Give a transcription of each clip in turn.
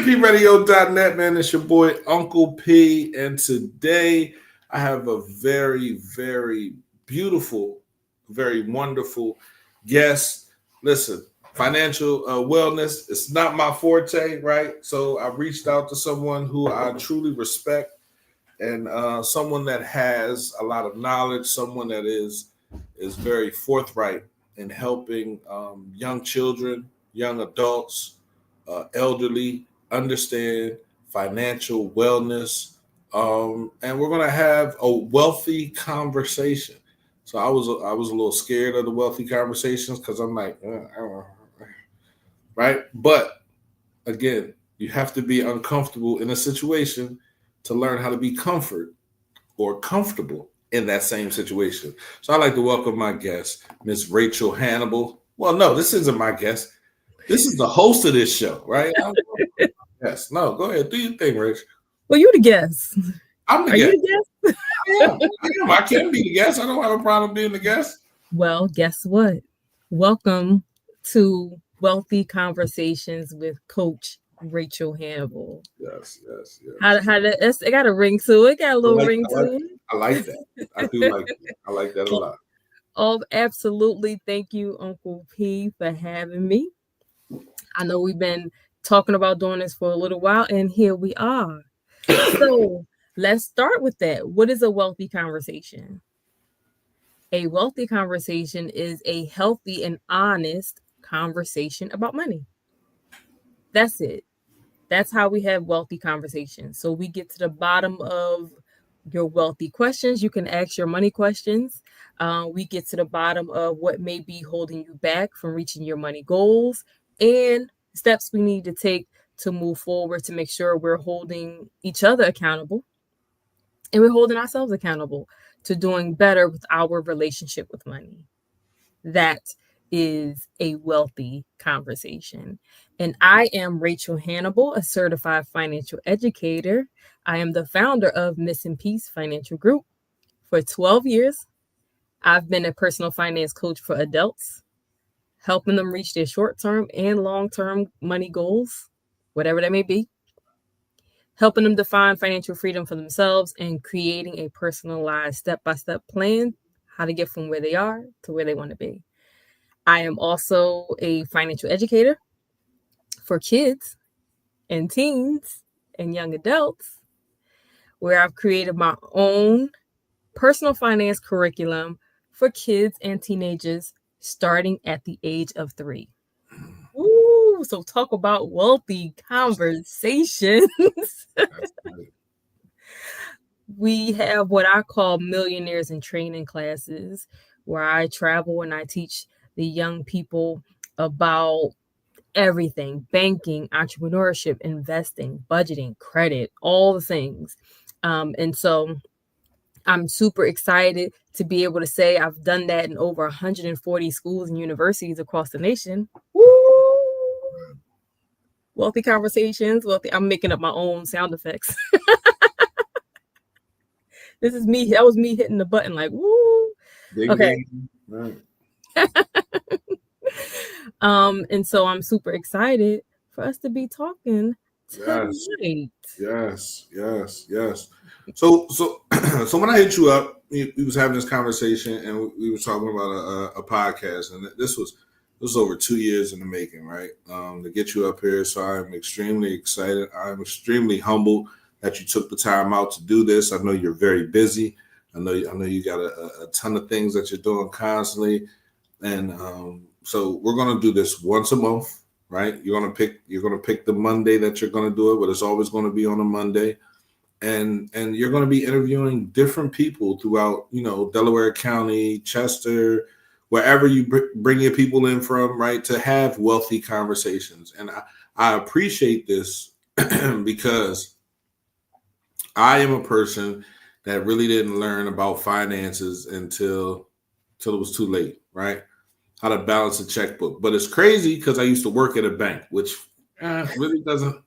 GMPradio.net, man. It's your boy Uncle P, and today I have a very, very beautiful, very wonderful guest. Listen, financial wellness, it's not my forte, right? So I reached out to someone who I truly respect and someone that has a lot of knowledge, someone that is very forthright in helping young children, young adults, elderly understand financial wellness, and we're gonna have a wealthy conversation. So I was a little scared of the wealthy conversations because I'm like, right? But again, you have to be uncomfortable in a situation to learn how to be comfortable in that same situation. So I'd like to welcome my guest, Miss Rachael Hanible. Well, no, this isn't my guest. This is the host of this show, right? Yes. No, go ahead. Do your thing, Rich. Well, you the guest. I'm the Are guest. you the guest? I am. I can be the guest. I don't have a problem being the guest. Well, guess what? Welcome to Wealthy Conversations with Coach Rachael Hanible. Yes. How it got a ring to it. Got a little ring to it. I like that. I do like that. I like that a lot. Oh, absolutely. Thank you, Uncle P, for having me. I know we've been talking about doing this for a little while, and here we are. So let's start with that. What is a wealthy conversation? A wealthy conversation is a healthy and honest conversation about money. That's it. That's how we have wealthy conversations. So we get to the bottom of your wealthy questions. You can ask your money questions. We get to the bottom of what may be holding you back from reaching your money goals and steps we need to take to move forward to make sure we're holding each other accountable and we're holding ourselves accountable to doing better with our relationship with money. That is a wealthy conversation. And I am Rachael Hanible, a certified financial educator. I am the founder of Missing Peace Financial Group. For 12 years, I've been a personal finance coach for adults, helping them reach their short-term and long-term money goals, whatever that may be, helping them define financial freedom for themselves and creating a personalized step-by-step plan how to get from where they are to where they want to be. I am also a financial educator for kids and teens and young adults, where I've created my own personal finance curriculum for kids and teenagers starting at the age of 3. Ooh, so talk about wealthy conversations. We have what I call millionaires in training classes, where I travel and I teach the young people about everything: banking, entrepreneurship, investing, budgeting, credit, all the things. And so I'm super excited to be able to say I've done that in over 140 schools and universities across the nation. Woo! Wealthy conversations. I'm making up my own sound effects. This is me. That was me hitting the button like, woo. Ding, okay. Ding. Right. And so I'm super excited for us to be talking tonight. Yes. So so when I hit you up, we was having this conversation and we were talking about a podcast, and this was over 2 years in the making, right? To get you up here. So I'm extremely excited. I'm extremely humbled that you took the time out to do this. I know you're very busy. I know you got a ton of things that you're doing constantly, and so we're gonna do this once a month, right? You're gonna pick the Monday that you're gonna do it, but it's always gonna be on a Monday, and you're gonna be interviewing different people throughout, Delaware County, Chester, wherever you bring your people in from, right, to have wealthy conversations. And I appreciate this because I am a person that really didn't learn about finances until it was too late, right? How to balance a checkbook. But it's crazy because I used to work at a bank, which really doesn't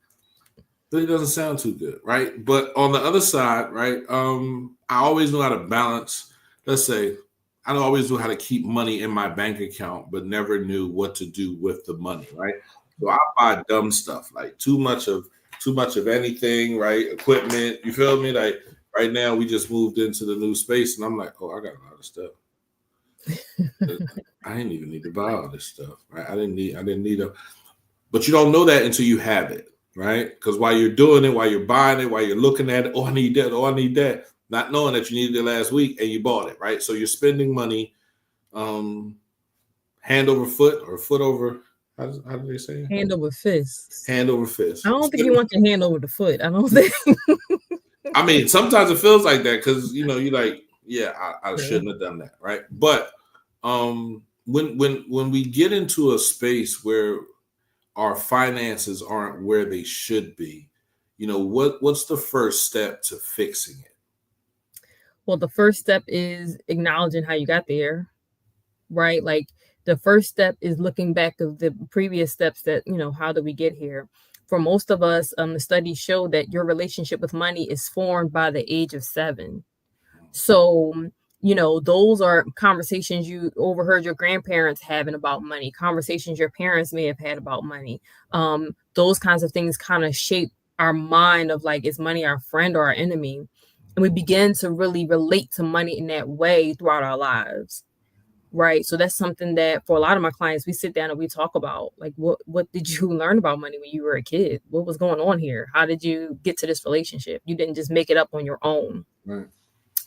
sound too good, right? But on the other side, right, I always knew how to balance. Let's say I always knew how to keep money in my bank account, but never knew what to do with the money, right? So I buy dumb stuff like too much of too much of anything, right? Equipment, you feel me? Like right now, we just moved into the new space, and I'm like, oh, I got a lot of stuff. I didn't even need to buy all this stuff, right? I didn't need a, but you don't know that until you have it, right? Because while you're doing it, while you're buying it, while you're looking at it, oh, I need that, oh, I need that, not knowing that you needed it last week and you bought it, right? So you're spending money, hand over foot or foot over. How do they say it? Hand over fist. Hand over fist. I don't think you want your hand over the foot. I don't think. I mean, sometimes it feels like that because you're like, yeah, I shouldn't have done that, right? But when we get into a space where our finances aren't where they should be, what's the first step to fixing it? Well, the first step is acknowledging how you got there, right? Like the first step is looking back of the previous steps that, how did we get here? For most of us, the studies show that your relationship with money is formed by the age of 7. So, those are conversations you overheard your grandparents having about money, conversations your parents may have had about money. Those kinds of things kind of shape our mind of like, is money our friend or our enemy? And we begin to really relate to money in that way throughout our lives. Right. So that's something that for a lot of my clients, we sit down and we talk about like, what did you learn about money when you were a kid? What was going on here? How did you get to this relationship? You didn't just make it up on your own. Right.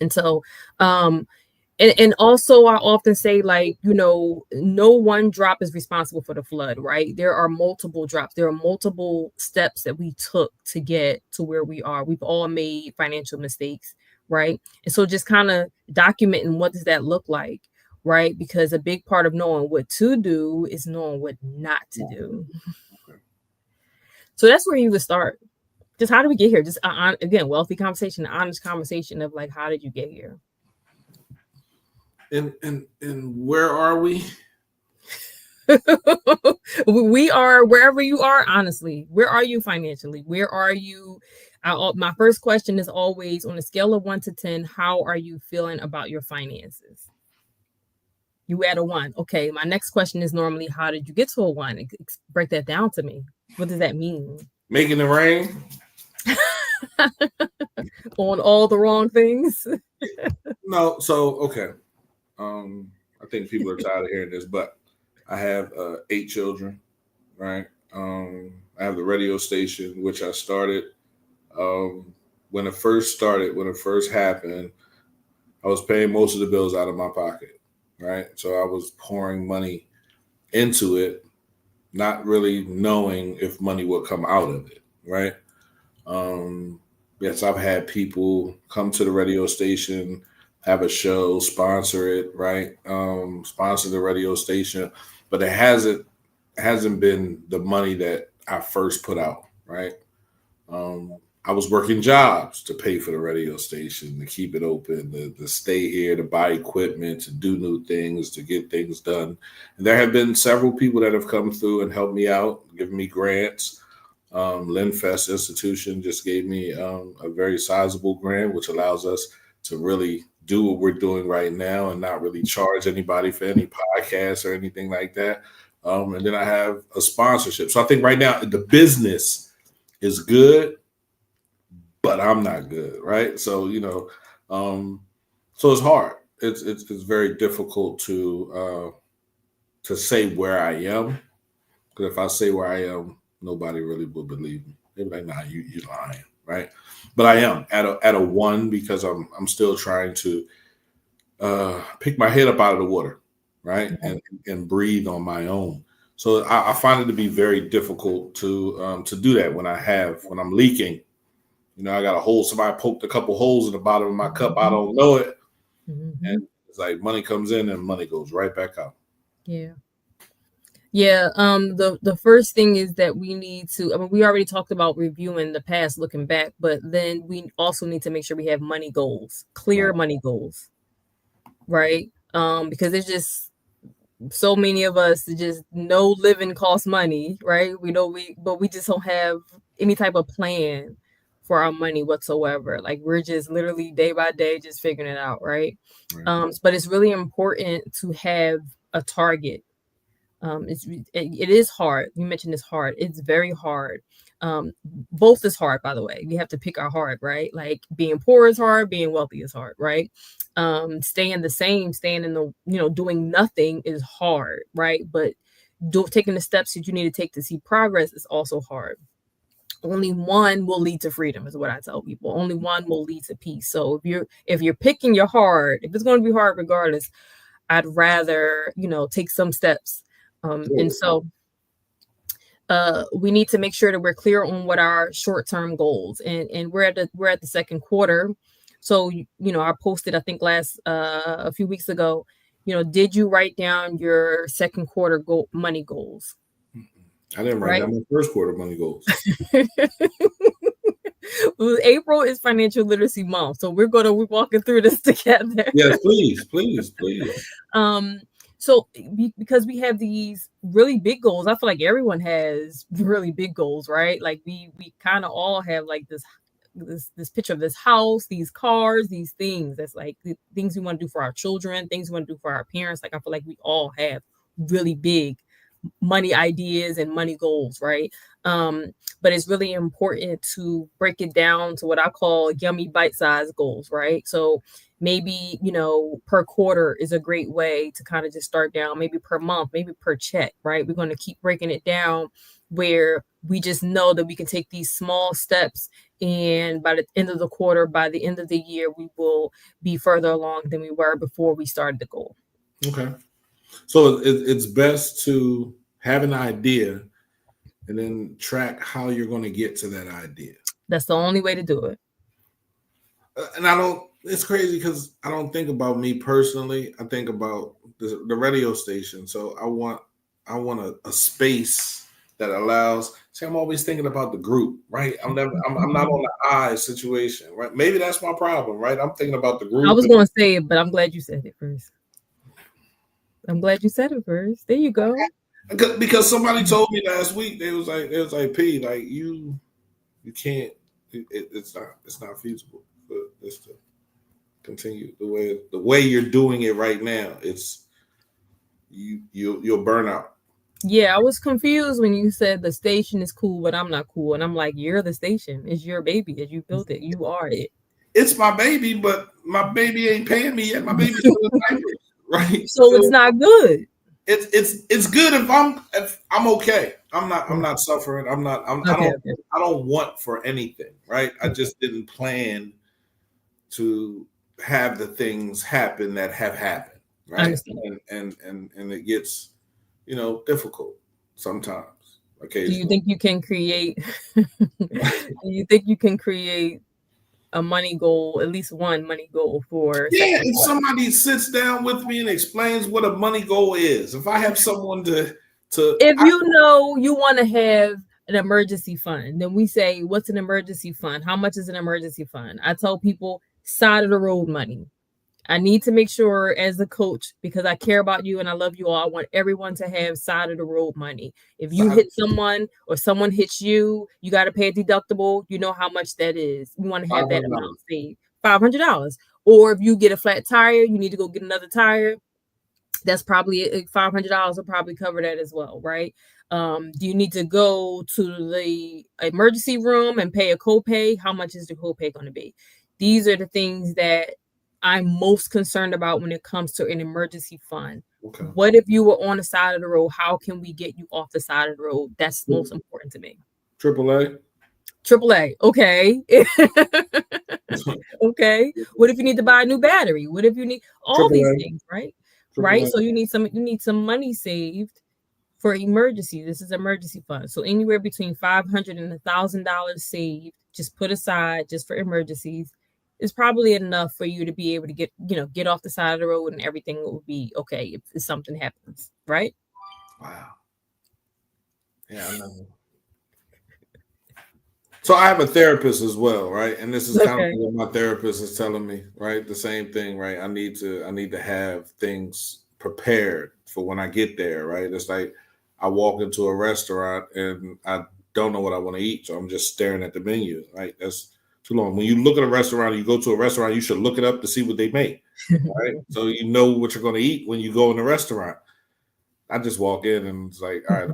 And so, and also I often say like, no one drop is responsible for the flood, right? There are multiple drops. There are multiple steps that we took to get to where we are. We've all made financial mistakes, right? And so just kind of documenting what does that look like, right? Because a big part of knowing what to do is knowing what not to do. So that's where you would start. Just how do we get here? Just again, wealthy conversation, honest conversation of like, how did you get here? And where are we? We are wherever you are. Honestly, where are you financially? Where are you? My first question is always on a scale of 1 to 10. How are you feeling about your finances? You at a 1. Okay. My next question is normally, how did you get to a 1? Break that down to me. What does that mean? Making it rain. On all the wrong things. No. So, okay. I think people are tired of hearing this, but I have 8 children, right? I have the radio station, which I started when it first happened. I was paying most of the bills out of my pocket, right? So I was pouring money into it, not really knowing if money would come out of it, right? Yes, I've had people come to the radio station, have a show, sponsor it, right? Sponsor the radio station, but it hasn't been the money that I first put out, right? I was working jobs to pay for the radio station, to keep it open, to stay here, to buy equipment, to do new things, to get things done. And there have been several people that have come through and helped me out, given me grants. Linfest Institution just gave me a very sizable grant, which allows us to really do what we're doing right now and not really charge anybody for any podcasts or anything like that. And then I have a sponsorship. So I think right now the business is good, but I'm not good, right? So so it's hard. It's very difficult to say where I am, because if I say where I am, nobody really will believe me. They're like, "Nah, you're lying," right? But I am at a 1 because I'm still trying to pick my head up out of the water, right, and breathe on my own. So I find it to be very difficult to do that when I'm leaking. I got a hole. Somebody poked a couple holes in the bottom of my cup. I don't know it. Mm-hmm. And it's like money comes in and money goes right back out. Yeah. Yeah. The first thing is that we need to, we already talked about reviewing the past, looking back, but then we also need to make sure we have money goals, clear money goals. Right. Because there's just so many of us just know living costs money, right? But we just don't have any type of plan for our money whatsoever. Like we're just literally day by day just figuring it out, right? But it's really important to have a target. It is hard. You mentioned it's hard. It's very hard. Both is hard, by the way. We have to pick our heart, right? Like being poor is hard, being wealthy is hard, right? Staying the same, staying in the, doing nothing is hard, right? But taking the steps that you need to take to see progress is also hard. Only one will lead to freedom, is what I tell people. Only one will lead to peace. So if you're picking your heart, if it's going to be hard regardless, I'd rather, take some steps. And so we need to make sure that we're clear on what our short-term goals, and we're at the second quarter. So, I posted, I think a few weeks ago, did you write down your second quarter money goals? I didn't write down my first quarter money goals. April is financial literacy month, so we're walking through this together. Yes, please. So because we have these really big goals, I feel like everyone has really big goals, right? Like we kind of all have like this picture of this house, these cars, these things. That's like the things we want to do for our children, things we want to do for our parents. Like I feel like we all have really big money ideas and money goals, right? But it's really important to break it down to what I call yummy bite-sized goals, right? So maybe, per quarter is a great way to kind of just start down, maybe per month, maybe per check, right? We're going to keep breaking it down where we just know that we can take these small steps, and by the end of the quarter, by the end of the year, we will be further along than we were before we started the goal. Okay. So it's best to have an idea and then track how you're going to get to that idea. That's the only way to do it. And it's crazy because I don't think about me personally. I think about the radio station. So I want a space that allows. See, I'm always thinking about the group, right? I'm not on the I situation, right? Maybe that's my problem, right? I'm thinking about the group. I was going to say it, but I'm glad you said it first. There you go. Because somebody told me last week, they was like, P, like you can't. It's not feasible for this to continue the way you're doing it right now. It's you'll burn out. Yeah, I was confused when you said the station is cool, but I'm not cool. And I'm like, you're the station. It's your baby. As you built it, you are it. It's my baby, but my baby ain't paying me yet. My baby's still in diapers, right? So it's not good. It's good if I'm okay. I'm not suffering. I don't want for anything, right? I just didn't plan to have the things happen that have happened, right? And it gets, difficult sometimes. Okay. Do you think you can create? Do you think you can create a money goal, at least one money goal for? Yeah, if somebody sits down with me and explains what a money goal is, if I have someone to you want to have an emergency fund, then we say, what's an emergency fund? How much is an emergency fund? I tell people side of the road money. I need to make sure as a coach, because I care about you and I love you all, I want everyone to have side of the road money. If you hit someone or someone hits you, you got to pay a deductible. You know how much that is. You want to have that amount saved, $500. Or if you get a flat tire, you need to go get another tire. That's probably $500 will probably cover that as well, right? Do you need to go to the emergency room and pay a copay? How much is the copay going to be? These are the things that I'm most concerned about when it comes to an emergency fund. Okay. What if you were on the side of the road? How can we get you off the side of the road? That's most important to me. AAA. Okay. Okay. What if you need to buy a new battery? What if you need all AAA. These things, right? AAA. Right. So you need some money saved for emergency. This is emergency fund. So anywhere between $500 and $1,000 saved, just put aside just for emergencies, is probably enough for you to be able to get off the side of the road and everything will be okay if something happens, right? Wow. Yeah, I know. So I have a therapist as well, right? And this is kind of what my therapist is telling me, right? The same thing, right? I need to have things prepared for when I get there, right? It's like I walk into a restaurant and I don't know what I want to eat, so I'm just staring at the menu, right? That's too long. When you look at a restaurant, you go to a restaurant, you should look it up to see what they make, right? So you know what you're going to eat when you go in the restaurant. I just walk in and it's like, all right,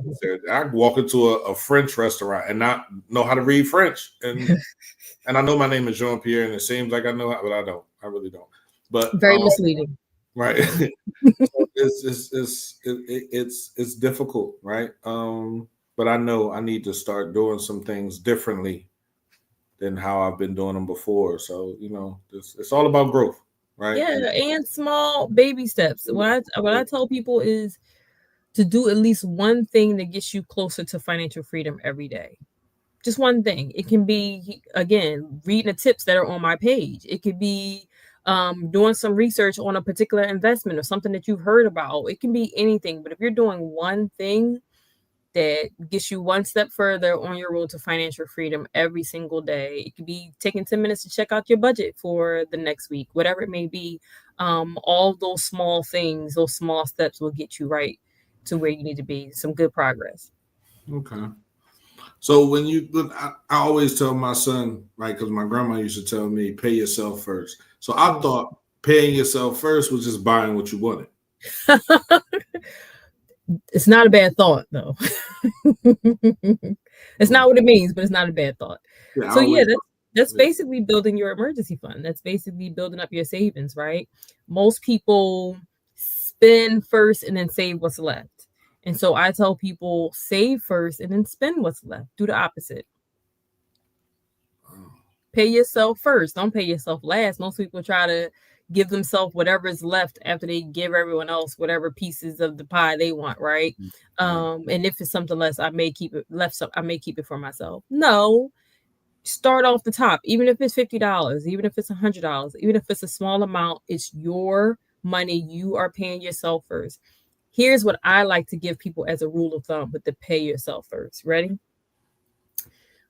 I walk into a French restaurant and not know how to read French. And I know my name is Jean Pierre, and it seems like I know how, but I don't. I really don't. But very misleading. Right. So it's difficult, right? But I know I need to start doing some things differently than how I've been doing them before. So, it's all about growth, right? Yeah, and small baby steps. What I tell people is to do at least one thing that gets you closer to financial freedom every day. Just one thing. It can be, again, reading the tips that are on my page. It could be doing some research on a particular investment or something that you've heard about. It can be anything. But if you're doing one thing that gets you one step further on your road to financial freedom every single day, it could be taking 10 minutes to check out your budget for the next week, whatever it may be. All those small things, those small steps will get you right to where you need to be. Some good progress. Okay. So when I always tell my son, right, because my grandma used to tell me, pay yourself first. So I thought paying yourself first was just buying what you wanted. It's not a bad thought, though. It's not what it means, but it's not a bad thought. Yeah, so that's basically building your emergency fund. That's basically building up your savings, right? Most people spend first and then save what's left. And so I tell people save first and then spend what's left. Do the opposite. Pay yourself first. Don't pay yourself last. Most people try to give themselves whatever is left after they give everyone else whatever pieces of the pie they want, right? And if it's something less, I may keep it left. I may keep it for myself. No, start off the top. Even if it's $50, even if it's $100, even if it's a small amount, it's your money. You are paying yourself first. Here's what I like to give people as a rule of thumb with the pay yourself first. Ready?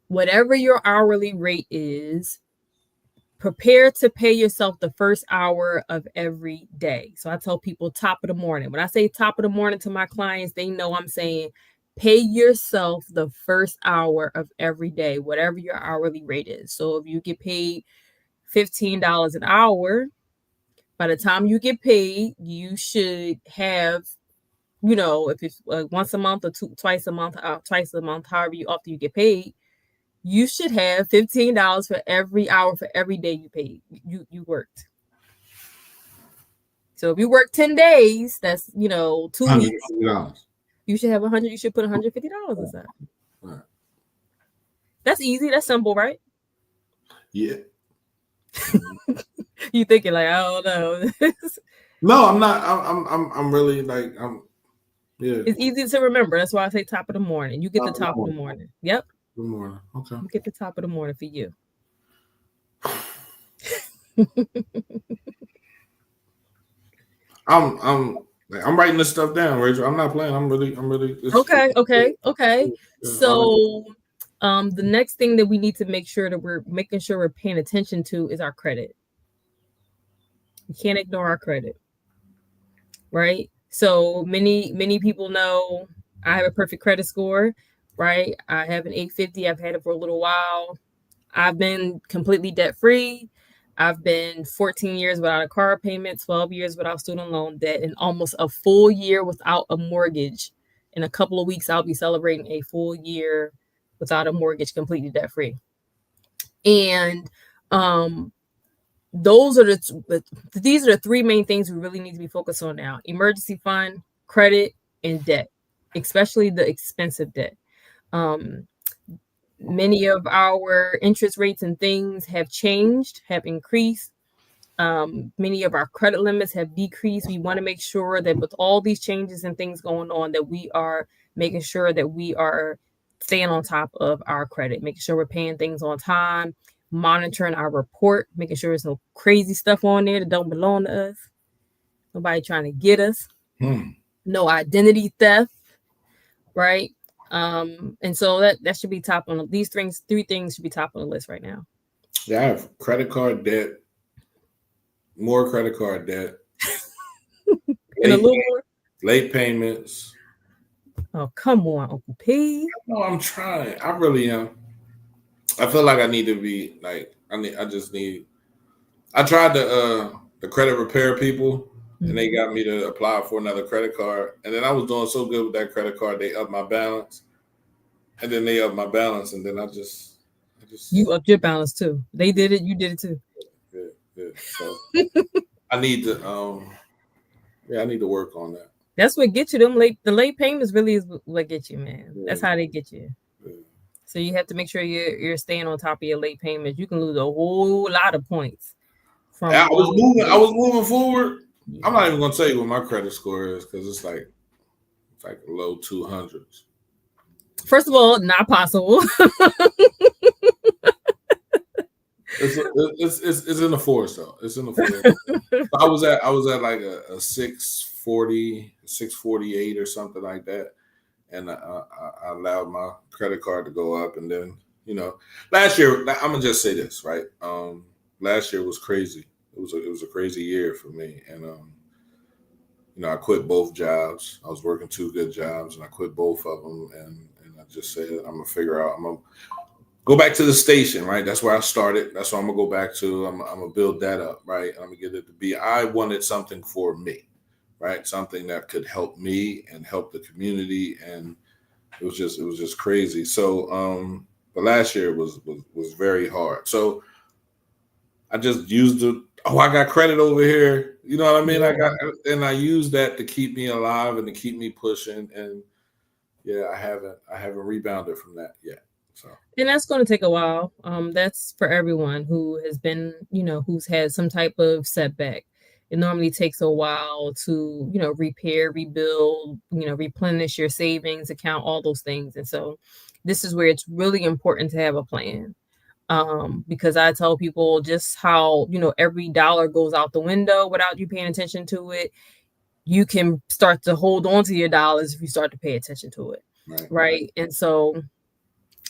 Whatever your hourly rate is, prepare to pay yourself the first hour of every day. So I tell people top of the morning. When I say top of the morning to my clients, they know I'm saying pay yourself the first hour of every day, whatever your hourly rate is. So if you get paid $15 an hour, by the time you get paid, you should have, if it's once a month or twice a month, however often you get paid, you should have $15 for every hour for every day you paid. You worked. So if you work 10 days, that's 2 weeks. You should have 100. You should put $150 aside. Right. That's easy. That's simple, right? Yeah. You thinking like, I don't know. No, I'm not. I'm really like yeah. It's easy to remember. That's why I say top of the morning. You get the top of the morning. Yep. Good morning. Okay. You get the top of the morning for you. I'm writing this stuff down, Rachel. I'm not playing. I'm really. Okay. So, the next thing that we need to make sure that we're paying attention to is our credit. We can't ignore our credit, right? So many people know I have a perfect credit score, right? I have an 850. I've had it for a little while. I've been completely debt free. I've been 14 years without a car payment, 12 years without student loan debt, and almost a full year without a mortgage. In a couple of weeks, I'll be celebrating a full year without a mortgage, completely debt free. And these are the three main things we really need to be focused on now: emergency fund, credit, and debt, especially the expensive debt. Many of our interest rates and things have changed, have increased. Many of our credit limits have decreased. We want to make sure that with all these changes and things going on, that we are making sure that we are staying on top of our credit, making sure we're paying things on time, monitoring our report, making sure there's no crazy stuff on there that don't belong to us. Nobody trying to get us. No identity theft, right? And so that should be top on these things. Three things should be top on the list right now. Yeah, I have credit card debt, more credit card debt, and a little more late payments. Oh, come on, Uncle P. No, I'm trying. I really am. I feel like I need to be like I tried the credit repair people, and they got me to apply for another credit card. And then I was doing so good with that credit card, they upped my balance. And then they upped my balance, and then I just you upped your balance too. They did it, you did it too. Yeah. So I need to I need to work on that. That's what gets you. The late payments really is what gets you, man. Yeah. That's how they get you. Yeah. So you have to make sure you're staying on top of your late payments. You can lose a whole lot of points. I was moving forward. Yeah. I'm not even gonna tell you what my credit score is because it's like low 200s. First of all, not possible. It's in the forest though. It's in the forest. I was at like a 640, 648 or something like that, and I allowed my credit card to go up. And then last year, I'm gonna just say this, right? Last year was crazy. It was a crazy year for me, and I quit both jobs. I was working 2 good jobs, and I quit both of them, and I just said I'm gonna figure out. I'm gonna go back to the station, right? That's where I started. That's what I'm gonna go back to. I'm gonna build that up, right? I'm gonna get it to be. I wanted something for me, right? Something that could help me and help the community, and it was just crazy. So, but last year was very hard. So I just used it. Oh, I got credit over here. You know what I mean? Yeah. I used that to keep me alive and to keep me pushing. And yeah, I haven't rebounded from that yet. So. And that's going to take a while. That's for everyone who has been, who's had some type of setback. It normally takes a while to, repair, rebuild, replenish your savings account, all those things. And so this is where it's really important to have a plan. Because I tell people just how, every dollar goes out the window without you paying attention to it. You can start to hold on to your dollars if you start to pay attention to it. Right. And so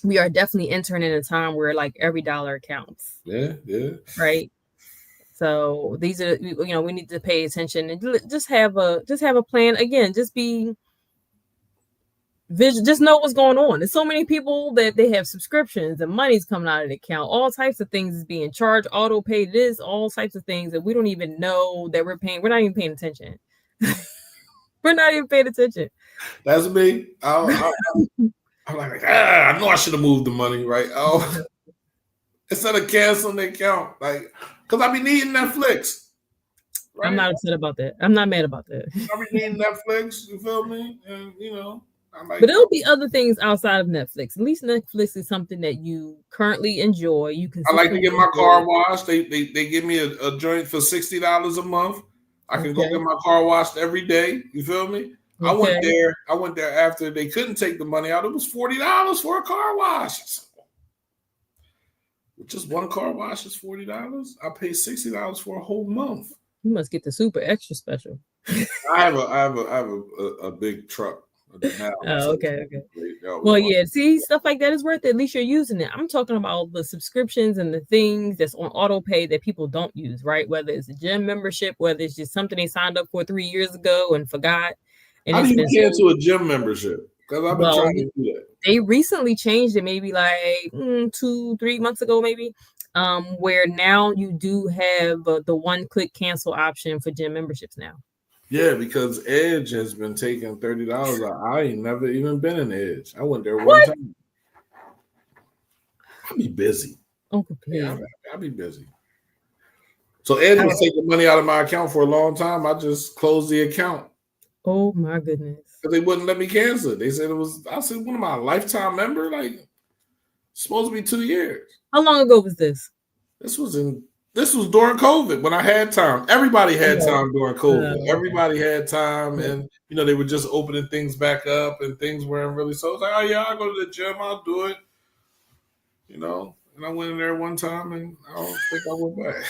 we are definitely entering in a time where like every dollar counts. Yeah. Right. So these are, we need to pay attention and just have a plan. Again, just know what's going on. There's so many people that they have subscriptions and money's coming out of the account. All types of things is being charged, auto pay, all types of things that we don't even know that we're paying. We're not even paying attention. We're not even paying attention. That's me. I'm like, I know I should have moved the money, right? Oh, instead of canceling the account, like, because I be needing Netflix. Right? I'm not upset about that. I'm not mad about that. I be needing Netflix. You feel me? And but it'll be other things outside of Netflix. At least Netflix is something that you currently enjoy. You can. I like to get my car washed. They give me a joint for $60 a month. I can go get my car washed every day. You feel me? Okay. I went there after they couldn't take the money out. It was $40 for a car wash. Just one car wash is $40. I pay $60 for a whole month. You must get the super extra special. I have a big truck. Now, okay. Well, yeah. See, stuff like that is worth it. At least you're using it. I'm talking about the subscriptions and the things that's on auto pay that people don't use, right? Whether it's a gym membership, whether it's just something they signed up for 3 years ago and forgot. And how do you cancel a gym membership? Because I've been trying to do that. They recently changed it, maybe like 2-3 months ago, maybe. Where now you do have the one-click cancel option for gym memberships now. Yeah, because Edge has been taking $30. I ain't never even been in Edge. I went there one time. I'll be busy. Uncle P. I'll be busy. So Edge was taking money out of my account for a long time. I just closed the account. Oh my goodness. Because they wouldn't let me cancel it. They said it was, I said, what am I, a lifetime member? Like, it's supposed to be 2 years. How long ago was this? This was during COVID when I had time. Everybody had time during COVID. Everybody had time, and they were just opening things back up, and things weren't really. So I was like, oh yeah, I'll go to the gym. I'll do it. And I went in there one time, and I don't think I went back.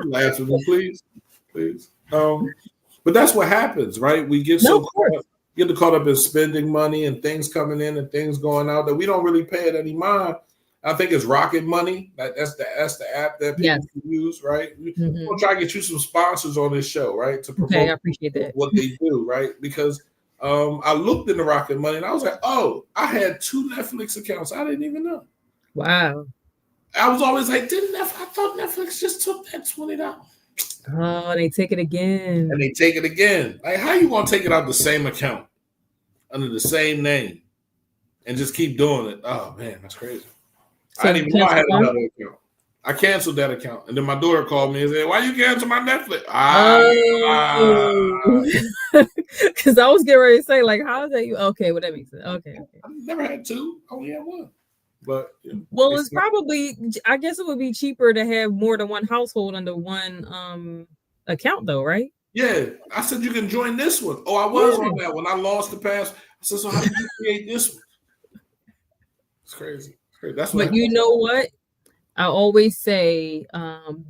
Laugh at me, please. But that's what happens, right? We get caught up in spending money and things coming in and things going out that we don't really pay it any mind. I think it's Rocket Money. That's the app that people can use, right? Mm-hmm. We'll try to get you some sponsors on this show, right? To promote I appreciate that. What they do, right? Because I looked into Rocket Money and I was like, oh, I had 2 Netflix accounts. I didn't even know. Wow. I was always like, I thought Netflix just took that $20. Oh, they take it again. And they take it again. Like, how you gonna take it out the same account under the same name and just keep doing it? Oh man, that's crazy. So I didn't even know I had another account. I canceled that account, and then my daughter called me and said, "Why you cancel my Netflix?" Because I was getting ready to say, like, how is that you? Okay, well, that makes sense. Okay. I never had two. I only had one. But well, it's probably. I guess it would be cheaper to have more than one household under one account, though, right? Yeah, I said you can join this one. Oh, I was on that one. I lost the pass. I said, so how did you create this one? It's crazy. That's what. But you know what? I always say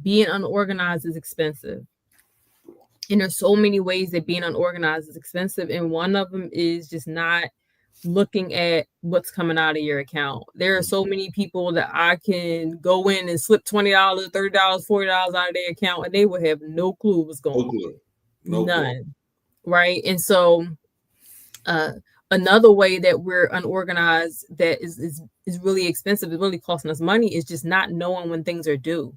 being unorganized is expensive. And there's so many ways that being unorganized is expensive. And one of them is just not looking at what's coming out of your account. There are so many people that I can go in and slip $20, $30, $40 out of their account, and they will have no clue what's going on. None. Clue. Right. And so another way that we're unorganized that is really expensive, it's really costing us money, is just not knowing when things are due.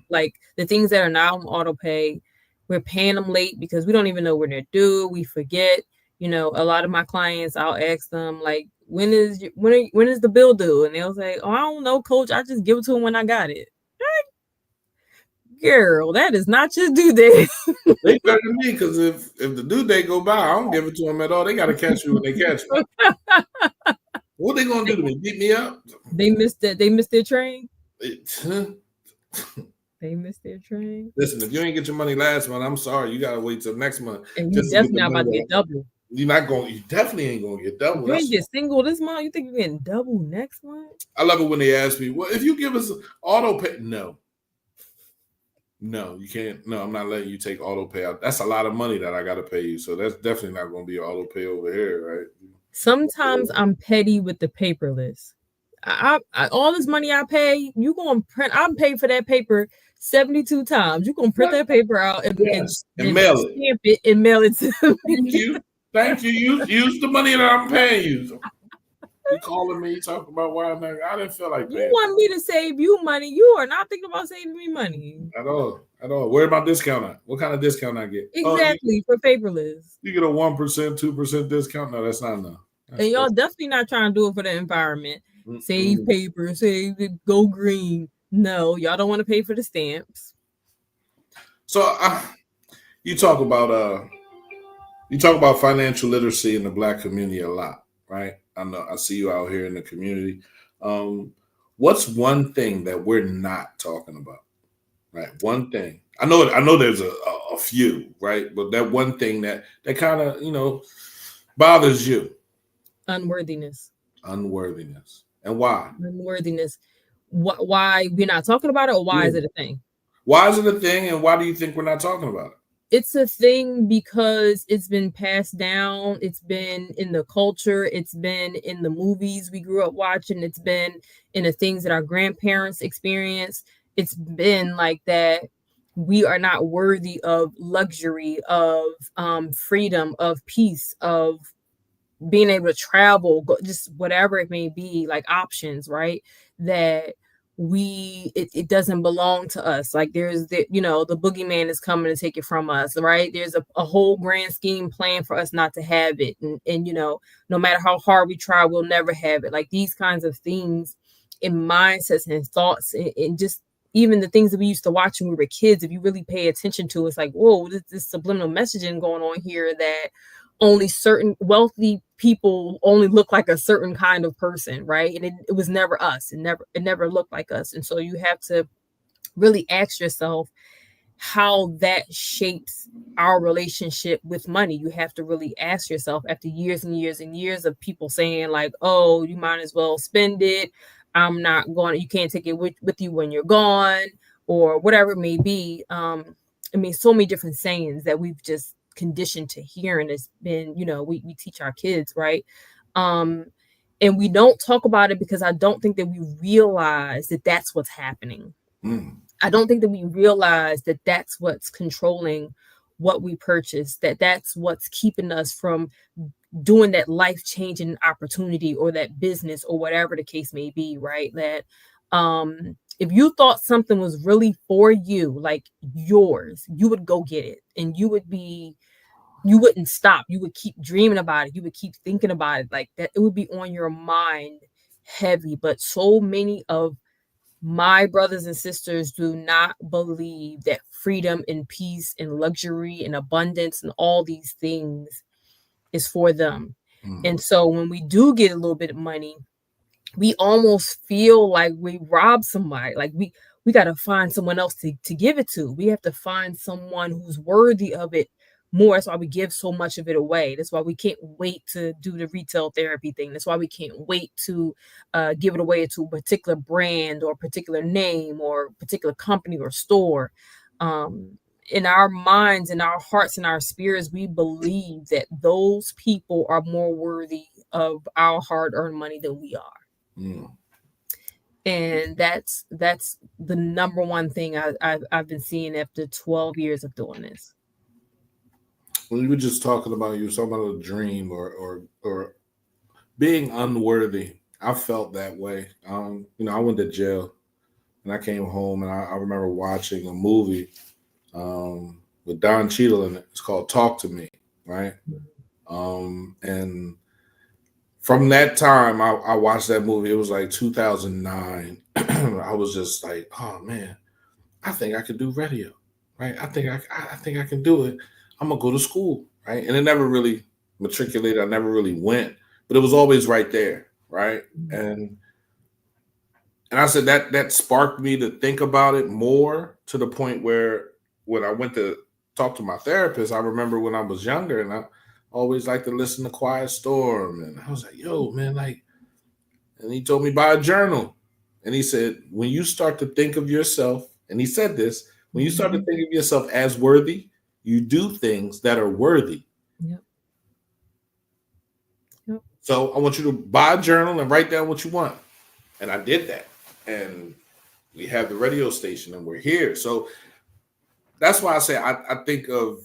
Like the things that are now on auto pay, we're paying them late because we don't even know when they're due. We forget. You know, a lot of my clients, I'll ask them, like, when is the bill due? And they'll say, oh, I don't know, coach. I just give it to them when I got it. Girl, that is not your due date. They better than me, because if the due date go by, I don't give it to them at all. They got to catch me when they catch me. What they gonna do to me? Beat me up? They missed their train. They missed their train. Listen, if you ain't get your money last month, I'm sorry. You gotta wait till next month. And you definitely not about to get double. You definitely ain't gonna get double. You ain't get single this month. You think you're getting double next month? I love it when they ask me, well, if you give us auto pay, no, you can't. No, I'm not letting you take auto pay out. That's a lot of money that I gotta pay you. So that's definitely not gonna be auto pay over here, right? Sometimes I'm petty with the paperless. I all this money I pay, you gonna print. I'm paid for that paper 72 times. You gonna print that paper out and mail it and mail it to me. Thank you. Use the money that I'm paying you. You calling me, talking about why I didn't feel like paying. You want me to save you money? You are not thinking about saving me money at all. Where my discount at? What kind of discount I get? Exactly for paperless. You get a 1%, 2% discount. No, that's not enough. And y'all definitely not trying to do it for the environment. Save paper, save it, go green. No, y'all don't want to pay for the stamps. So you talk about financial literacy in the Black community a lot, right? I know I see you out here in the community. What's one thing that we're not talking about? Right, one thing. I know there's a few, right? But that one thing that kind of bothers you. Unworthiness. And why? Unworthiness. Why we're not talking about it, or why is it a thing? Why is it a thing, and why do you think we're not talking about it? It's a thing because it's been passed down. It's been in the culture. It's been in the movies we grew up watching. It's been in the things that our grandparents experienced. It's been like that. We are not worthy of luxury, of freedom, of peace, of being able to travel, just whatever it may be, like options, right? That it doesn't belong to us. Like there's the boogeyman is coming to take it from us, right? There's a whole grand scheme plan for us not to have it. And no matter how hard we try, we'll never have it. Like these kinds of things in mindsets and thoughts and just even the things that we used to watch when we were kids, if you really pay attention to, it's like, whoa, this subliminal messaging going on here that only certain wealthy people only look like a certain kind of person, right? And it was never us. It never looked like us. And so you have to really ask yourself how that shapes our relationship with money. You have to really ask yourself after years and years and years of people saying like, oh, you might as well spend it. I'm not going, you can't take it with you when you're gone or whatever it may be. So many different sayings that we've just conditioned to hear, and it's been we teach our kids, right? And we don't talk about it because I don't think that we realize that that's what's happening. I don't think that we realize that that's what's controlling what we purchase, that's what's keeping us from doing that life-changing opportunity or that business or whatever the case may be, right? That if you thought something was really for you, like yours, you would go get it, and you wouldn't stop. You would keep dreaming about it. You would keep thinking about it like that. It would be on your mind heavy. But so many of my brothers and sisters do not believe that freedom and peace and luxury and abundance and all these things is for them. And so when we do get a little bit of money, we almost feel like we robbed somebody. Like we got to find someone else to give it to. We have to find someone who's worthy of it more. That's why we give so much of it away. That's why we can't wait to do the retail therapy thing. That's why we can't wait to give it away to a particular brand or a particular name or a particular company or store. In our minds, in our hearts, in our spirits, we believe that those people are more worthy of our hard-earned money than we are. And that's the number one thing I've been seeing after 12 years of doing this. When you were just talking about a dream or being unworthy, I felt that way. I went to jail and I came home, and I remember watching a movie with Don Cheadle in it. It's called Talk to Me, right? And from that time, I watched that movie. It was like 2009. I was just like, oh man, I think I could do radio, right? I think I can do it. I'm gonna go to school, right? And it never really matriculated. I never really went, but it was always right there, right? And I said that sparked me to think about it more, to the point where when I went to talk to my therapist, I remember when I was younger, and I always liked to listen to Quiet Storm, and I was like, yo, man, like, and he told me buy a journal, and he said, when you start to think of yourself, and he said this, when you start to think of yourself as worthy, you do things that are worthy. Yep. So I want you to buy a journal and write down what you want. And I did that. And we have the radio station, and we're here. So that's why I say I think of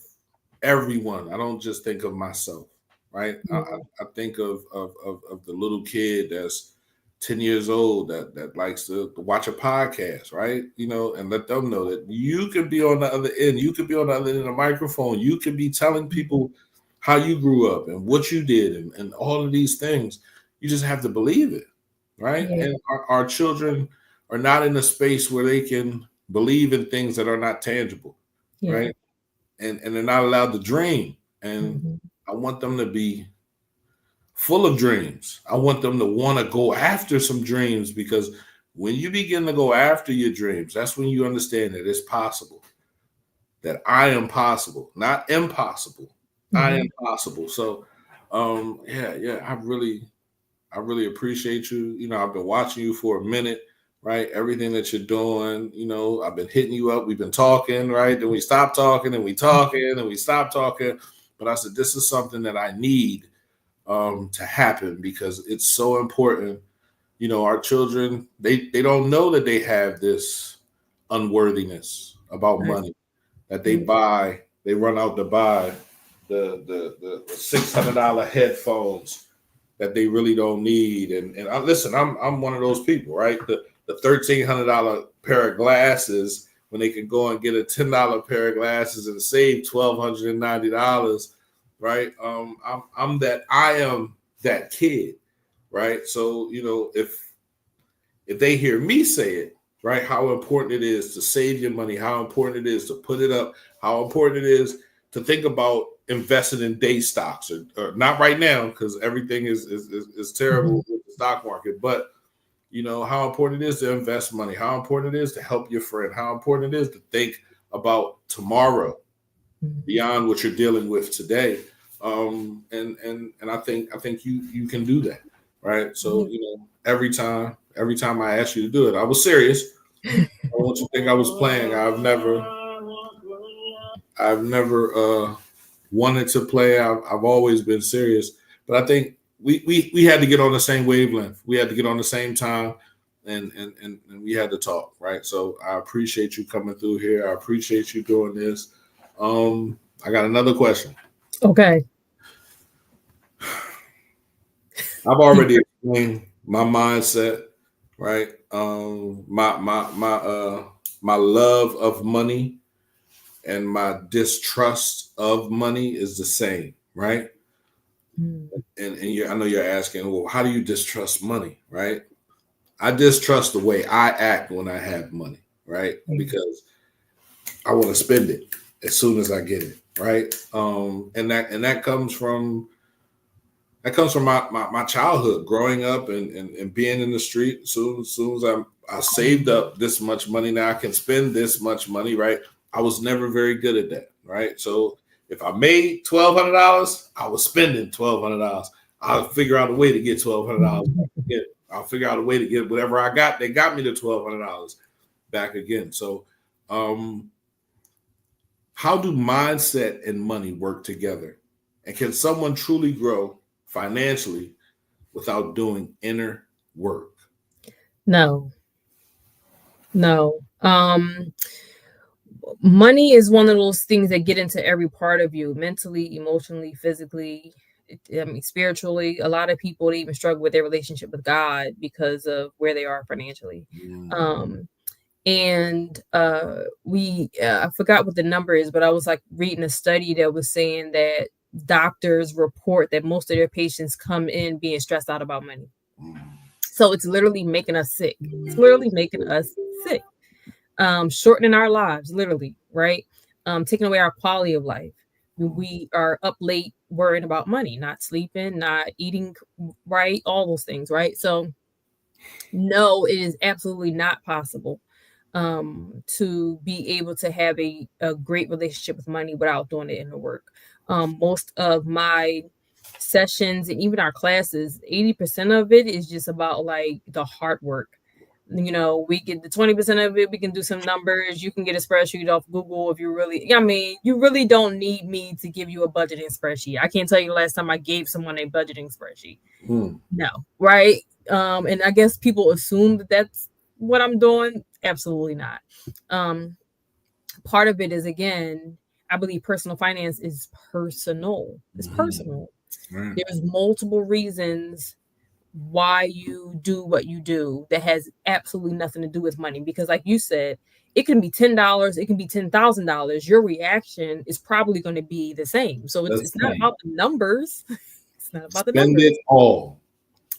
everyone. I don't just think of myself, right? I think of the little kid that's 10 years old that likes to watch a podcast, right? And let them know that you can be on the other end. You could be on the other end of the microphone. You could be telling people how you grew up and what you did and all of these things. You just have to believe it, right? Yeah. And our children are not in a space where they can believe in things that are not tangible, right? And they're not allowed to dream. And I want them to be full of dreams. I want them to want to go after some dreams, because when you begin to go after your dreams, that's when you understand that it's possible, that I am possible, not impossible. I am possible. So, I really appreciate you. I've been watching you for a minute, right? Everything that you're doing, I've been hitting you up. We've been talking, right? Then we stop talking, and we talking, and we stop talking. But I said, this is something that I need to happen, because it's so important. Our children, they don't know that they have this unworthiness about money, that they run out to buy the $600 headphones that they really don't need. And listen, I'm one of those people, right? The $1,300 pair of glasses, when they can go and get a $10 pair of glasses and save $1,290. Right. I am that kid. Right. So, if they hear me say it, right, how important it is to save your money, how important it is to put it up, how important it is to think about investing in day stocks, or not right now, because everything is terrible with the stock market. But, how important it is to invest money, how important it is to help your friend, how important it is to think about tomorrow beyond what you're dealing with today. And I think you can do that, right? So every time I asked you to do it, I was serious. I don't want you to think I was playing. I've never wanted to play. I've always been serious. But I think we had to get on the same wavelength. We had to get on the same time, and we had to talk, right? So I appreciate you coming through here. I appreciate you doing this. I got another question. Okay. I've already explained my mindset right? My love of money and my distrust of money is the same, right? And I know you're asking, well, how do you distrust money, right? I distrust the way I act when I have money, right? Because I want to spend it as soon as I get it, right? And that comes from my childhood, growing up and being in the street. Soon as I saved up this much money, now I can spend this much money, right? I was never very good at that, right? So if I made $1,200, I was spending $1,200. I'll figure out a way to get $1,200. I'll figure out a way to get whatever I got. They got me the $1,200 back again. So, how do mindset and money work together? And can someone truly grow financially without doing inner work? No. Money is one of those things that get into every part of you, mentally, emotionally, physically, spiritually. A lot of people even struggle with their relationship with God because of where they are financially. And I forgot what the number is, but I was like reading a study that was saying that doctors report that most of their patients come in being stressed out about money. So it's literally making us sick. It's literally making us sick. Shortening our lives, literally, right? Taking away our quality of life. We are up late worrying about money, not sleeping, not eating right, all those things, right? So no, it is absolutely not possible to be able to have a great relationship with money without doing it in the work. Most of my sessions and even our classes, 80% of it is just about like the hard work. We get the 20% of it, we can do some numbers. You can get a spreadsheet off Google if you really, you really don't need me to give you a budgeting spreadsheet. I can't tell you the last time I gave someone a budgeting spreadsheet. No, right? And I guess people assume that that's what I'm doing. Absolutely not. Part of it is, again, I believe personal finance is personal. It's personal. There's multiple reasons why you do what you do that has absolutely nothing to do with money. Because like you said, it can be $10, it can be $10,000. Your reaction is probably going to be the same. So it's not about the numbers. It's not about the numbers. Spend it all.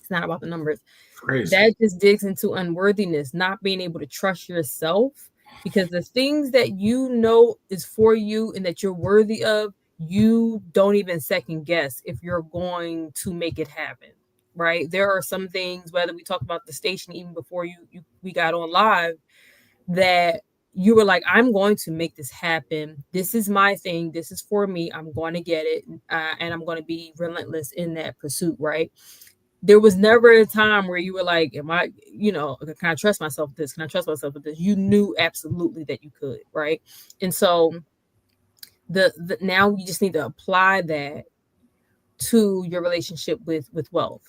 It's not about the numbers. Crazy. That just digs into unworthiness, not being able to trust yourself, because the things that you know is for you and that you're worthy of, you don't even second guess if you're going to make it happen. Right? There are some things, whether we talk about the station even before we got on live, that you were like, I'm going to make this happen. This is my thing. This is for me. I'm going to get it. And I'm going to be relentless in that pursuit. Right? There was never a time where you were like, can I trust myself with this? Can I trust myself with this? You knew absolutely that you could. Right? And so now you just need to apply that to your relationship with wealth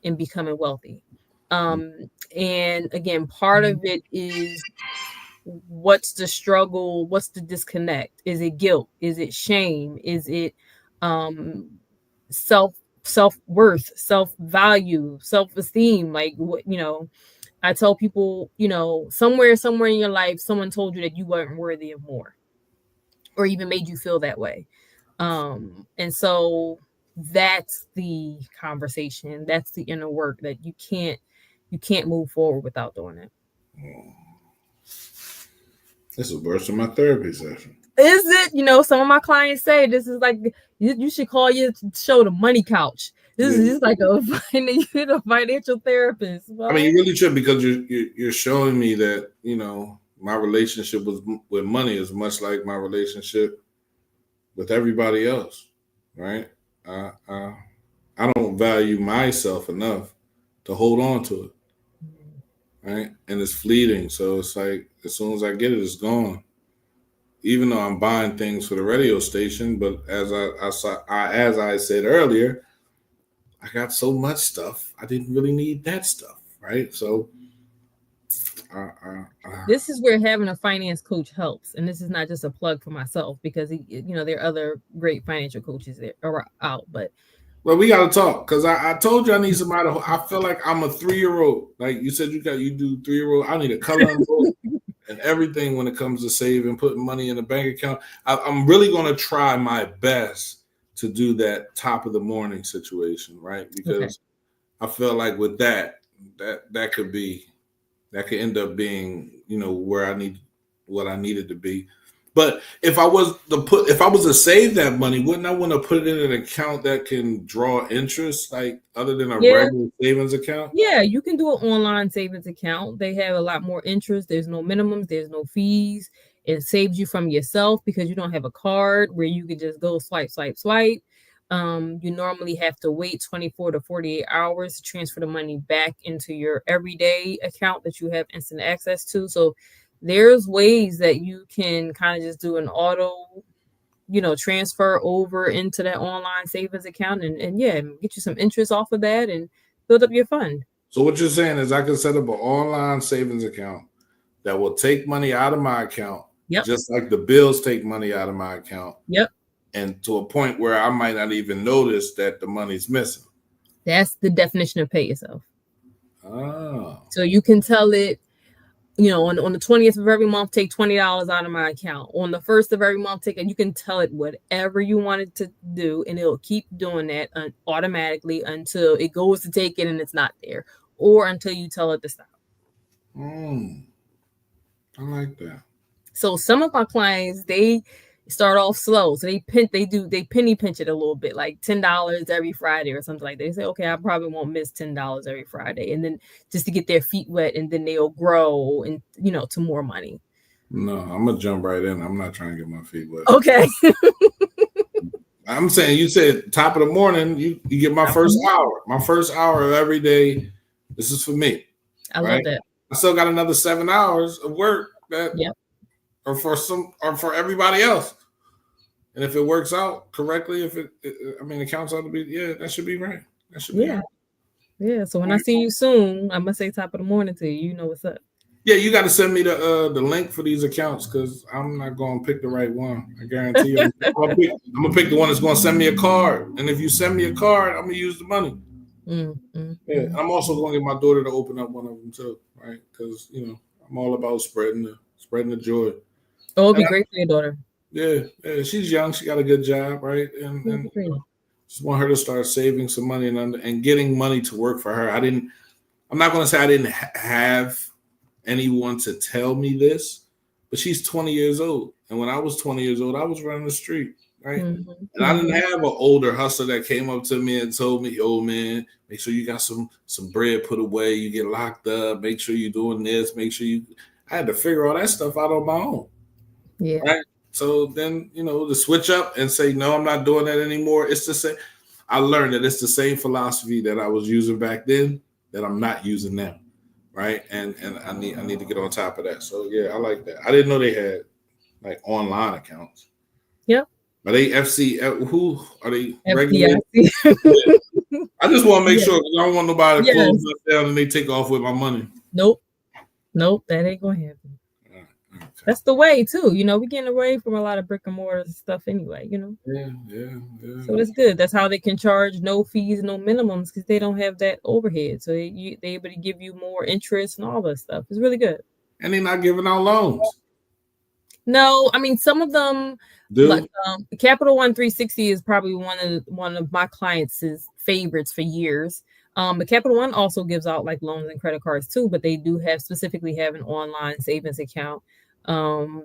and becoming wealthy. And again, part of it is, what's the struggle? What's the disconnect? Is it guilt? Is it shame? Is it self-worth, self-value, self-esteem? Like, what, I tell people, somewhere in your life, someone told you that you weren't worthy of more, or even made you feel that way. And so that's the conversation. That's the inner work that you can't move forward without doing it. This is worse than my therapy session. Is it? Some of my clients say this is like, you should call your show the money couch. This is just like a financial therapist. Well, I mean, you really should, because you're showing me that, my relationship with money is much like my relationship with everybody else, right? I don't value myself enough to hold on to it, right? And it's fleeting, so it's like as soon as I get it, it's gone. Even though I'm buying things for the radio station, but as I said earlier, I got so much stuff, I didn't really need that stuff, right? So this is where having a finance coach helps, and this is not just a plug for myself, because there are other great financial coaches that are out. But Well, we got to talk because I told you I need somebody. I feel like I'm a 3-year-old. Like you said, you do 3-year-old. I need a coloring book and everything when it comes to saving, putting money in the bank account. I'm really going to try my best to do that top of the morning situation, right? Because I feel like with that could end up being, where what I needed to be. But if I was to save that money, wouldn't I want to put it in an account that can draw interest, like other than a regular savings account? Yeah, you can do an online savings account. They have a lot more interest. There's no minimums, there's no fees. It saves you from yourself because you don't have a card where you can just go swipe, swipe, swipe. You normally have to wait 24 to 48 hours to transfer the money back into your everyday account that you have instant access to. So there's ways that you can kind of just do an auto, transfer over into that online savings account and get you some interest off of that and build up your fund. So what you're saying is I can set up an online savings account that will take money out of my account, just like the bills take money out of my account. Yep. And to a point where I might not even notice that the money's missing. That's the definition of pay yourself. Oh. So you can tell it, on the 20th of every month, take $20 out of my account. On the 1st of every month, you can tell it whatever you want it to do, and it'll keep doing that automatically until it goes to take it and it's not there, or until you tell it to stop. I like that. So some of my clients, they start off slow. So they penny pinch it a little bit, like $10 every Friday or something like that. They say, okay, I probably won't miss $10 every Friday. And then just to get their feet wet, and then they'll grow and, to more money. No, I'm going to jump right in. I'm not trying to get my feet wet. Okay. I'm saying, you said top of the morning, you get my first hour. My first hour of every day, this is for me. I love that. I still got another 7 hours of work that or for everybody else. And if it works out correctly, it counts out to be, that should be right. That should be right. Yeah. So when I see you soon, I'm gonna say top of the morning to you. You know what's up. Yeah, you got to send me the link for these accounts because I'm not going to pick the right one. I guarantee you. I'm gonna pick the one that's going to send me a card. And if you send me a card, I'm gonna use the money. Yeah, I'm also going to get my daughter to open up one of them too, right? Because I'm all about spreading the joy. Oh, it'd be great for your daughter. Yeah, she's young. She got a good job, right? And just want her to start saving some money and getting money to work for her. I'm not going to say I didn't have anyone to tell me this, but she's 20 years old. And when I was 20 years old, I was running the street, right? And I didn't have an older hustler that came up to me and told me, "Oh man, make sure you got some bread put away. You get locked up. Make sure you're doing this. Make sure you." I had to figure all that stuff out on my own. Yeah. Right. So then, to switch up and say, no, I'm not doing that anymore. It's the same. I learned that it's the same philosophy that I was using back then that I'm not using now. Right. And I need to get on top of that. So yeah, I like that. I didn't know they had like online accounts. Yep. Are they FC? Who are they? Regular? I just want to make sure because I don't want nobody to close us down and they take off with my money. Nope, that ain't gonna happen. Okay. That's the way too. We're getting away from a lot of brick and mortar stuff anyway. Yeah. So it's good. That's how they can charge no fees, no minimums because they don't have that overhead. So they able to give you more interest and all that stuff. It's really good. And they're not giving out loans. No, some of them. Like, Capital One 360 is probably one of my clients' favorites for years. But Capital One also gives out like loans and credit cards too, but they do specifically have an online savings account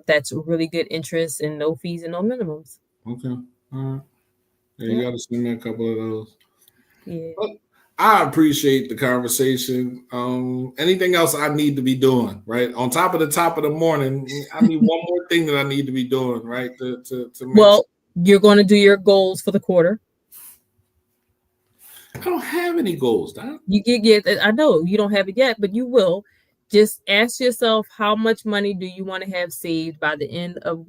that's really good interest and no fees and no minimums. Okay. All right. Yeah, you got to send me a couple of those. Yeah. But I appreciate the conversation. Anything else I need to be doing, right? On top of the morning, I need one more thing that I need to be doing, right? To make you're going to do your goals for the quarter. I don't have any goals, Doc. I know you don't have it yet, but you will. Just ask yourself, how much money do you want to have saved by the end of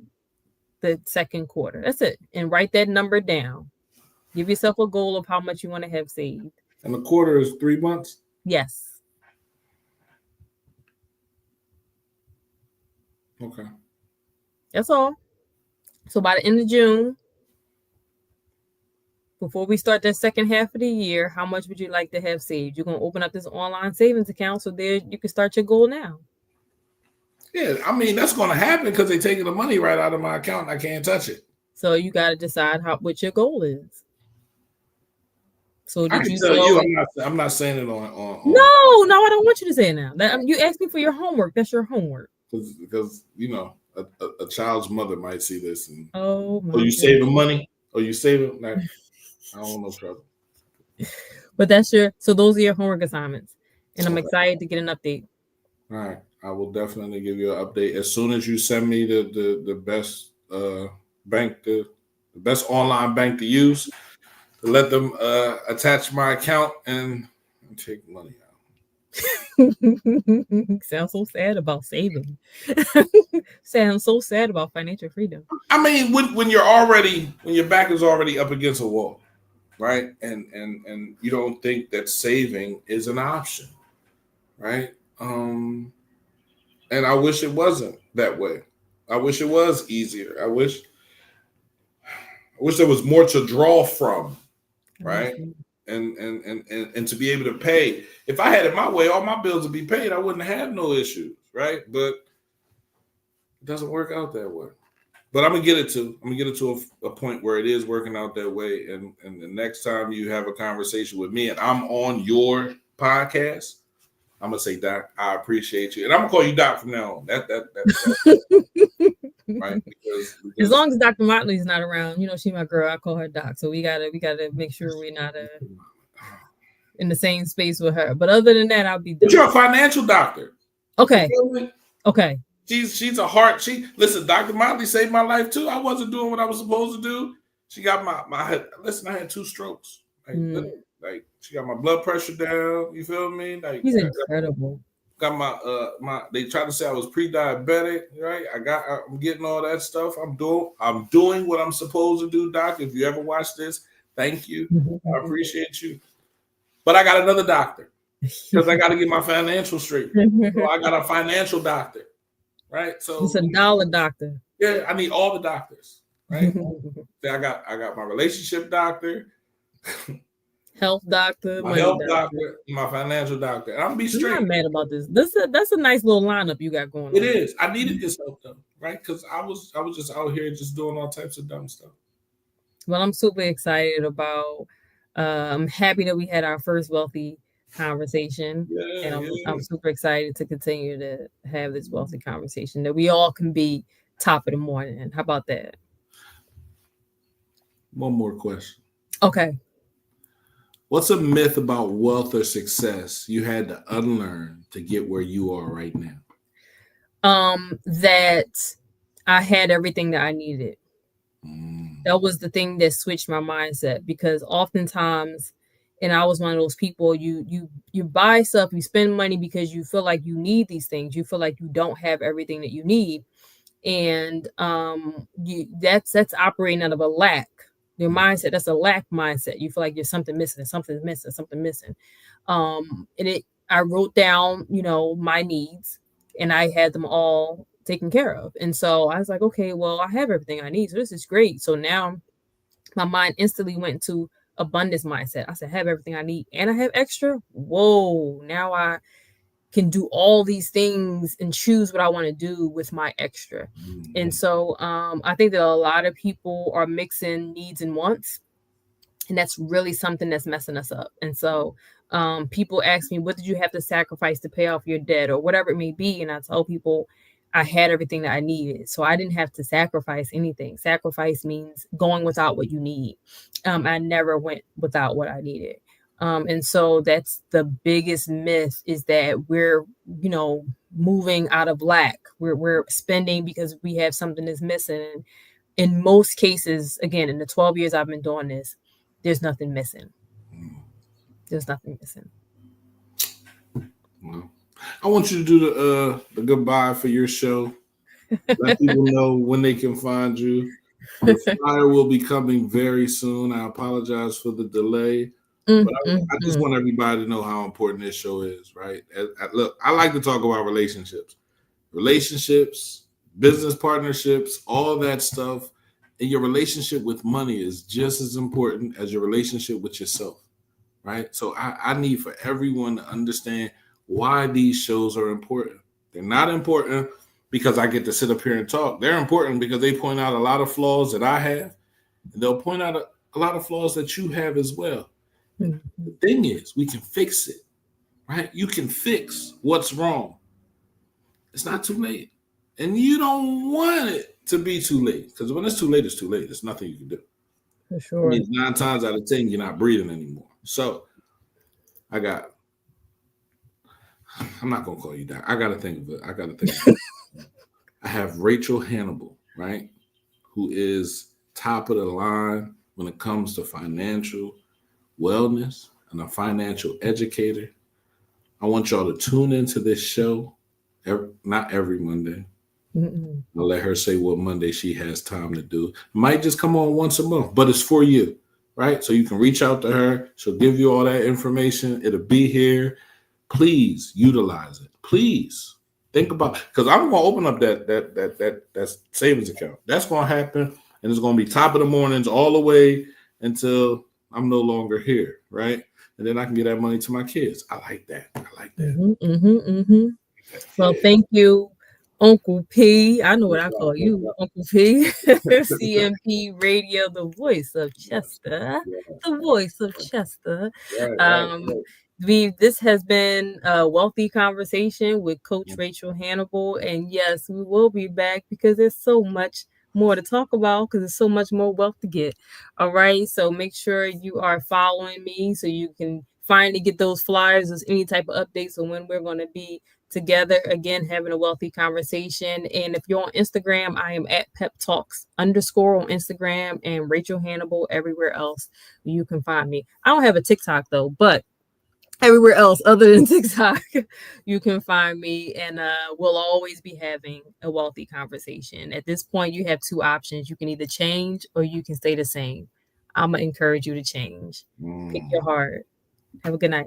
the second quarter? That's it. And write that number down. Give yourself a goal of how much you want to have saved. And the quarter is 3 months? Yes. Okay. That's all. So by the end of June, before we start that second half of the year, how much would you like to have saved? You're going to open up this online savings account so there you can start your goal now. Yeah, I mean, that's going to happen because they're taking the money right out of my account and I can't touch it. So you got to decide what your goal is. So I did can you tell you, I'm not saying it on. No, I don't want you to say it now. You asked me for your homework. That's your homework. Because a child's mother might see this and you saving money? Or you saving? Like, I don't want no trouble. But so those are your homework assignments, and I'm excited to get an update. All right, I will definitely give you an update as soon as you send me the best bank, the best online bank to use to let them attach my account and take money out. Sounds so sad about saving. Sounds so sad about financial freedom. I mean, when your back is already up against a wall, right? And you don't think that saving is an option, right? And I wish it wasn't that way. I wish it was easier. I wish there was more to draw from, right? And to be able to pay. If I had it my way, all my bills would be paid. I wouldn't have no issues, right? But it doesn't work out that way. But I'm gonna get it to a point where it is working out that way. And the next time you have a conversation with me and I'm on your podcast, I'm gonna say, Doc, I appreciate you, and I'm gonna call you Doc from now on. That's right. Because as long as Dr. Motley's not around, she's my girl. I call her Doc, so we gotta make sure we're not in the same space with her. But other than that, I'll be. But you're a financial doctor. Okay. Okay. She's a heart. Listen, Dr. Motley saved my life too. I wasn't doing what I was supposed to do. She got my listen. I had 2 strokes. Like she got my blood pressure down. You feel me? Like he's incredible. Got my. They tried to say I was pre-diabetic, right? I'm getting all that stuff. I'm doing what I'm supposed to do, Doc. If you ever watch this, thank you. I appreciate you. But I got another doctor because I got to get my financial straight. So I got a financial doctor, right? So it's a dollar doctor. Yeah, I need all the doctors, right? I got my relationship doctor. Health doctor, my health doctor, my financial doctor. I'm gonna be straight. I'm not mad about this. That's a nice little lineup you got going on. It is. I needed this help though, right? Because I was just out here just doing all types of dumb stuff. Well, I'm super excited about. I'm happy that we had our first wealthy conversation, and I'm super excited to continue to have this wealthy conversation that we all can be top of the morning. How about that? One more question. Okay. What's a myth about wealth or success you had to unlearn to get where you are right now? That I had everything that I needed. That was the thing that switched my mindset, because oftentimes, and I was one of those people, you buy stuff, you spend money because you feel like you need these things. You feel like you don't have everything that you need. And that's operating out of a lack. Your mindset, that's a lack mindset. You feel like there's something missing. I wrote down, my needs, and I had them all taken care of. And so I was like, okay, well, I have everything I need. So this is great. So now my mind instantly went to abundance mindset. I said, I have everything I need and I have extra. Whoa, now I can do all these things and choose what I want to do with my extra. And so I think that a lot of people are mixing needs and wants, and that's really something that's messing us up. And so people ask me, what did you have to sacrifice to pay off your debt or whatever it may be? And I tell people I had everything that I needed. So I didn't have to sacrifice anything. Sacrifice means going without what you need. I never went without what I needed. And so that's the biggest myth, is that we're, moving out of lack. We're spending because we have something that's missing. And in most cases, again, in the 12 years I've been doing this, there's nothing missing. There's nothing missing. Well, I want you to do the goodbye for your show. Let people know when they can find you. The flyer will be coming very soon. I apologize for the delay. But I just want everybody to know how important this show is, right? Look, I like to talk about relationships, business partnerships, all that stuff And your relationship with money is just as important as your relationship with yourself, right? So I need for everyone to understand why these shows are important. They're not important because I get to sit up here and talk. They're important because they point out a lot of flaws that I have, and they'll point out a lot of flaws that you have as well. Mm-hmm. The thing is, we can fix it, right? You can fix what's wrong. It's not too late. And you don't want it to be too late, because when it's too late, it's too late. There's nothing you can do. For sure. I mean, 9 times out of 10, you're not breathing anymore. So I'm not going to call you that. I got to think of it. I have Rachael Hanible, right? Who is top of the line when it comes to financial wellness and a financial educator. I want y'all to tune into this show, not every Monday. Mm-mm. I'll let her say what Monday she has time to do. It might just come on once a month, but it's for you, right? So you can reach out to her. She'll give you all that information. It'll be here. Please utilize it. Please think about, because I'm gonna open up that savings account. That's gonna happen, and it's gonna be top of the mornings all the way until I'm no longer here, right? And then I can get that money to my kids. I like that. Mm-hmm, mm-hmm, mm-hmm. Well, thank you, Uncle P. I know what I call you, Uncle P. CMP Radio, the voice of Chester. The voice of Chester. This has been a wealthy conversation with Coach Rachael Hanible. And yes, we will be back because there's so much more to talk about, because there's so much more wealth to get. All right. So make sure you are following me so you can finally get those flyers, or any type of updates on when we're going to be together again, having a wealthy conversation. And if you're on Instagram, I am at Pep Talks _ on Instagram, and Rachael Hanible everywhere else you can find me. I don't have a TikTok though, but everywhere else other than TikTok, you can find me, and we'll always be having a wealthy conversation. At this point, you have 2 options. You can either change or you can stay the same. I'm going to encourage you to change. Pick your heart. Have a good night.